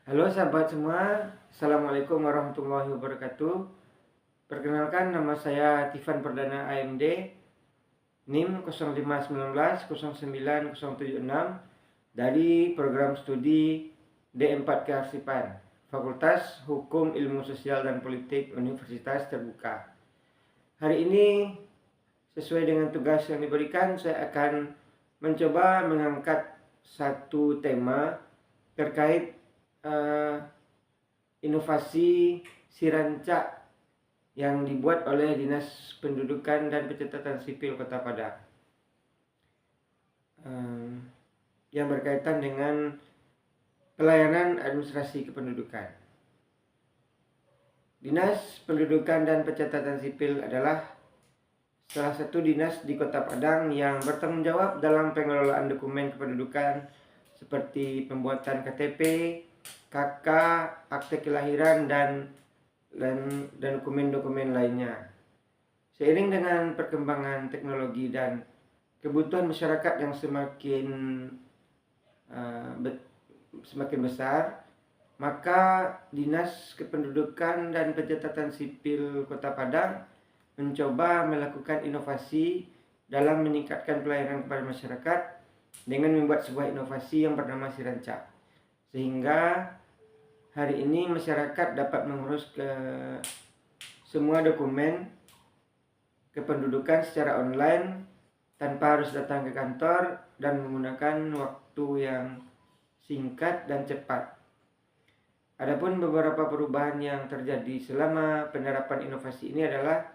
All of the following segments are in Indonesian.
Halo sahabat semua, Assalamualaikum warahmatullahi wabarakatuh. Perkenalkan, nama saya Tifan Perdana AMD, NIM 051909076 dari program studi D4 Kearsipan, Fakultas Hukum Ilmu Sosial dan Politik Universitas Terbuka. Hari ini, sesuai dengan tugas yang diberikan, saya akan mencoba mengangkat satu tema terkait inovasi Sirancak yang dibuat oleh Dinas Pendudukan dan Pencatatan Sipil Kota Padang, yang berkaitan dengan pelayanan administrasi kependudukan. Dinas Pendudukan dan Pencatatan Sipil adalah salah satu dinas di Kota Padang yang bertanggung jawab dalam pengelolaan dokumen kependudukan seperti pembuatan KTP, KK, akte kelahiran, dan dokumen-dokumen lainnya. Seiring dengan perkembangan teknologi dan kebutuhan masyarakat yang semakin besar, maka Dinas Kependudukan dan Pencatatan Sipil Kota Padang mencoba melakukan inovasi dalam meningkatkan pelayanan kepada masyarakat dengan membuat sebuah inovasi yang bernama Sirancak, sehingga hari ini masyarakat dapat mengurus semua dokumen kependudukan secara online tanpa harus datang ke kantor dan menggunakan waktu yang singkat dan cepat. Adapun beberapa perubahan yang terjadi selama penerapan inovasi ini adalah: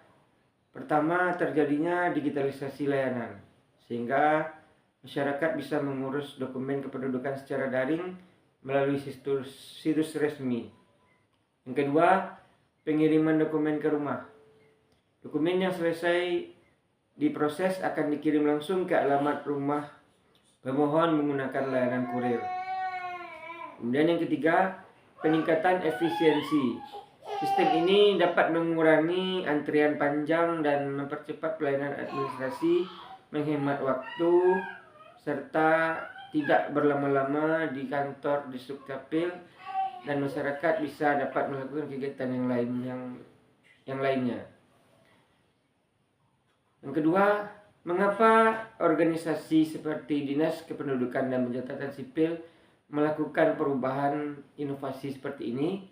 pertama, terjadinya digitalisasi layanan, sehingga masyarakat bisa mengurus dokumen kependudukan secara daring melalui situs resmi. Yang kedua, pengiriman dokumen ke rumah. Dokumen yang selesai diproses akan dikirim langsung ke alamat rumah pemohon menggunakan layanan kurir. Kemudian yang ketiga, peningkatan efisiensi. Sistem ini dapat mengurangi antrian panjang dan mempercepat pelayanan administrasi, menghemat waktu, serta tidak berlama-lama di kantor di Dukcapil, dan masyarakat bisa dapat melakukan kegiatan yang lainnya. Yang kedua, mengapa organisasi seperti Dinas Kependudukan dan Pencatatan Sipil melakukan perubahan inovasi seperti ini?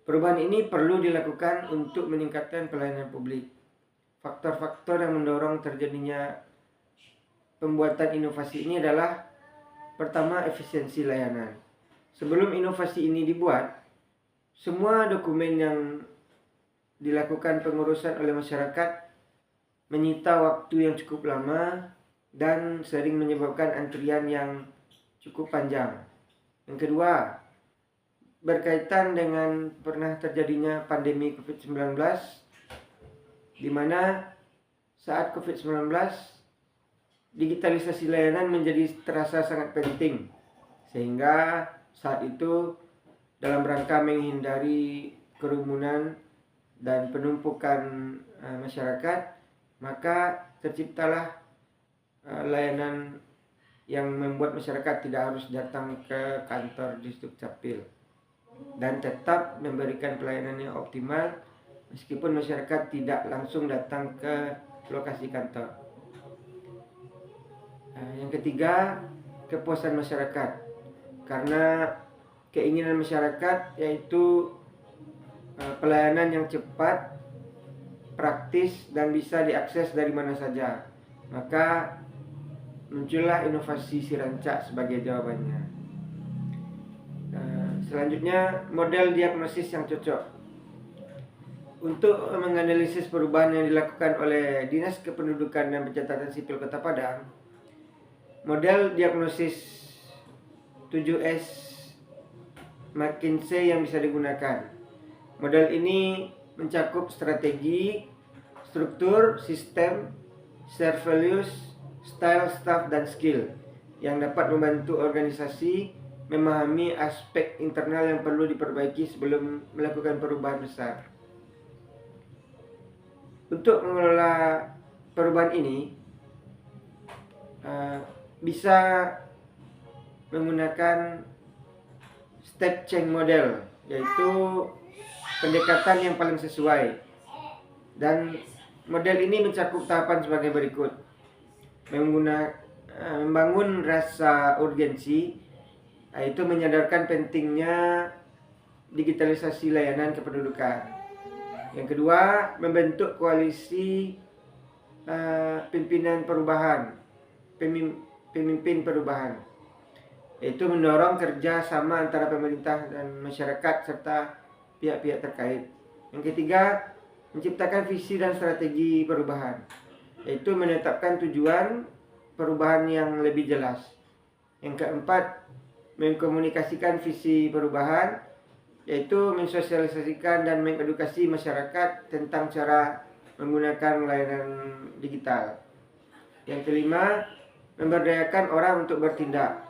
Perubahan ini perlu dilakukan untuk meningkatkan pelayanan publik. Faktor-faktor yang mendorong terjadinya pembuatan inovasi ini adalah: pertama, efisiensi layanan. Sebelum inovasi ini dibuat, semua dokumen yang dilakukan pengurusan oleh masyarakat menyita waktu yang cukup lama dan sering menyebabkan antrian yang cukup panjang. Yang kedua, berkaitan dengan pernah terjadinya pandemi COVID-19, di mana saat COVID-19 digitalisasi layanan menjadi terasa sangat penting, sehingga saat itu dalam rangka menghindari kerumunan dan penumpukan masyarakat, maka terciptalah layanan yang membuat masyarakat tidak harus datang ke kantor di Dukcapil dan tetap memberikan pelayanan yang optimal meskipun masyarakat tidak langsung datang ke lokasi kantor. Yang ketiga, kepuasan masyarakat. Karena keinginan masyarakat yaitu pelayanan yang cepat, praktis, dan bisa diakses dari mana saja, maka muncullah inovasi Sirancak sebagai jawabannya. Selanjutnya, model diagnosis yang cocok. Untuk menganalisis perubahan yang dilakukan oleh Dinas Kependudukan dan Pencatatan Sipil Kota Padang, model diagnosis 7S McKinsey yang bisa digunakan. Model ini mencakup strategi, struktur, sistem, share values, style, staff, dan skill yang dapat membantu organisasi memahami aspek internal yang perlu diperbaiki sebelum melakukan perubahan besar. Untuk mengelola perubahan ini bisa menggunakan step change model, yaitu pendekatan yang paling sesuai. Dan model ini mencakup tahapan sebagai berikut: membangun rasa urgensi, yaitu menyadarkan pentingnya digitalisasi layanan kependudukan. Yang kedua, membentuk koalisi pemimpin perubahan, yaitu mendorong kerjasama antara pemerintah dan masyarakat serta pihak-pihak terkait. Yang ketiga, menciptakan visi dan strategi perubahan, yaitu menetapkan tujuan perubahan yang lebih jelas. Yang keempat, mengkomunikasikan visi perubahan, yaitu mensosialisasikan dan mengedukasi masyarakat tentang cara menggunakan layanan digital. Yang kelima, memberdayakan orang untuk bertindak,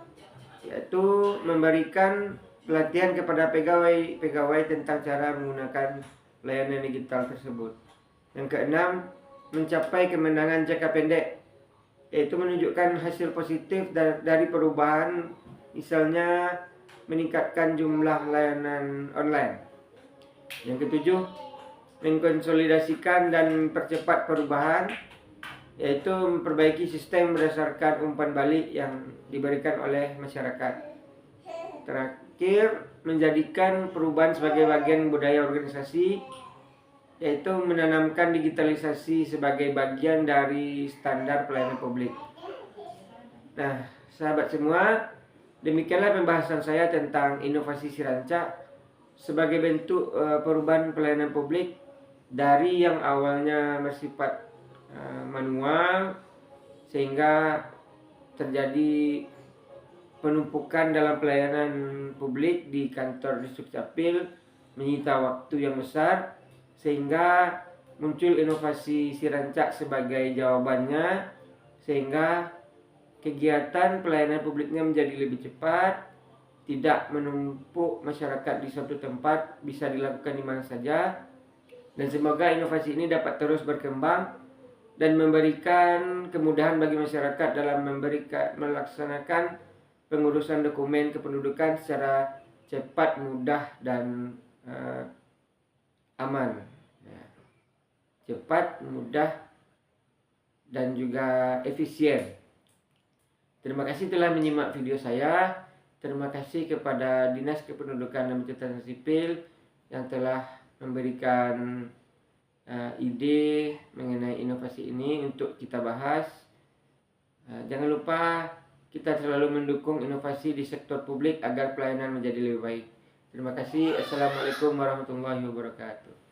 yaitu memberikan pelatihan kepada pegawai tentang cara menggunakan layanan digital tersebut. Yang keenam, mencapai kemenangan jangka pendek, yaitu menunjukkan hasil positif dari perubahan, misalnya meningkatkan jumlah layanan online. Yang ketujuh, mengkonsolidasikan dan mempercepat perubahan, yaitu memperbaiki sistem berdasarkan umpan balik yang diberikan oleh masyarakat. Terakhir, menjadikan perubahan sebagai bagian budaya organisasi, yaitu menanamkan digitalisasi sebagai bagian dari standar pelayanan publik. Nah, sahabat semua, demikianlah pembahasan saya tentang inovasi Sirancak sebagai bentuk perubahan pelayanan publik dari yang awalnya bersifat manual sehingga terjadi penumpukan dalam pelayanan publik di kantor Dukcapil, menyita waktu yang besar, sehingga muncul inovasi Sirancak sebagai jawabannya, sehingga kegiatan pelayanan publiknya menjadi lebih cepat, tidak menumpuk masyarakat di suatu tempat, bisa dilakukan di mana saja. Dan semoga inovasi ini dapat terus berkembang dan memberikan kemudahan bagi masyarakat dalam melaksanakan pengurusan dokumen kependudukan secara cepat, mudah, dan aman. Cepat, mudah, dan juga efisien. Terima kasih telah menyimak video saya. Terima kasih kepada Dinas Kependudukan dan Pencatatan Sipil yang telah memberikan ide mengenai inovasi ini untuk kita bahas. Jangan lupa kita selalu mendukung inovasi di sektor publik agar pelayanan menjadi lebih baik. Terima kasih. Assalamualaikum warahmatullahi wabarakatuh.